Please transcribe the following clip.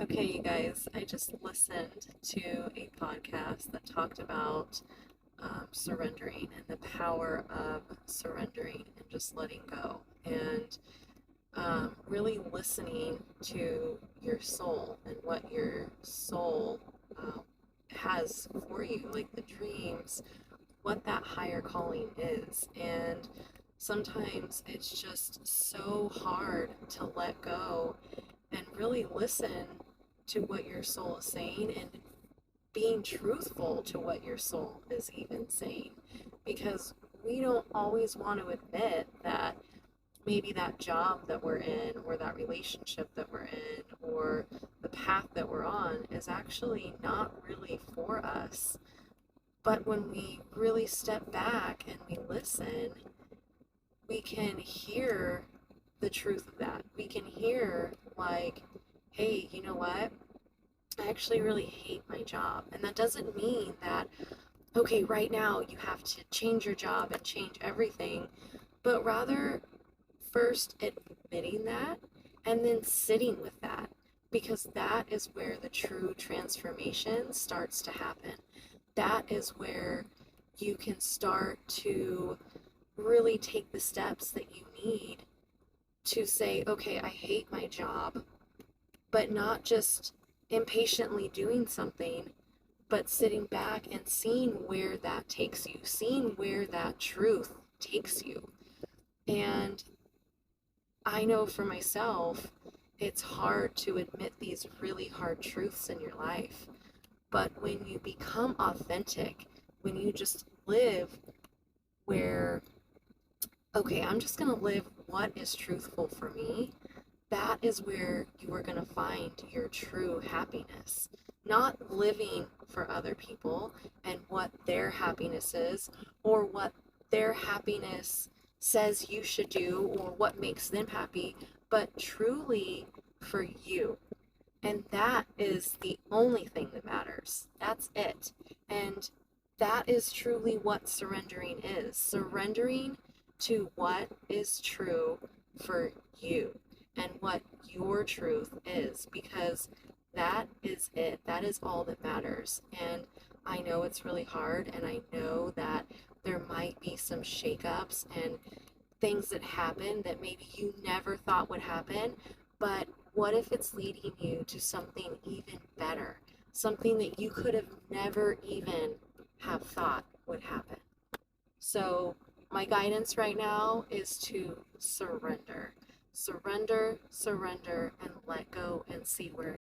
Okay, you guys, I just listened to a podcast that talked about surrendering and the power of surrendering and just letting go and really listening to your soul and what your soul um, has for you, like the dreams, what that higher calling is. And sometimes it's just so hard to let go and really listen to what your soul is saying and being truthful to what your soul is even saying. Because we don't always want to admit that maybe that job that we're in, or that relationship that we're in, or the path that we're on is actually not really for us. But when we really step back and we listen, we can hear the truth of that. We can hear, like, hey, you know what? I actually really hate my job. And that doesn't mean that, okay, right now you have to change your job and change everything, but rather first admitting that and then sitting with that, because that is where the true transformation starts to happen. That is where you can start to really take the steps that you need to say, okay, I hate my job, but not just impatiently doing something, but sitting back and seeing where that takes you, seeing where that truth takes you. And I know for myself, it's hard to admit these really hard truths in your life. But when you become authentic, when you just live where, okay, I'm just going to live what is truthful for me, that is where you are going to find your true happiness. Not living for other people and what their happiness is, or what their happiness says you should do, or what makes them happy, but truly for you. And that is the only thing that matters. That's it. And that is truly what surrendering is. Surrendering to what is true for you and what your truth is, because that is it. That is all that matters. And I know it's really hard, and I know that there might be some shakeups and things that happen that maybe you never thought would happen, but what if it's leading you to something even better? Something that you could have never even have thought would happen. So my guidance right now is to surrender. Surrender, surrender, and let go and see where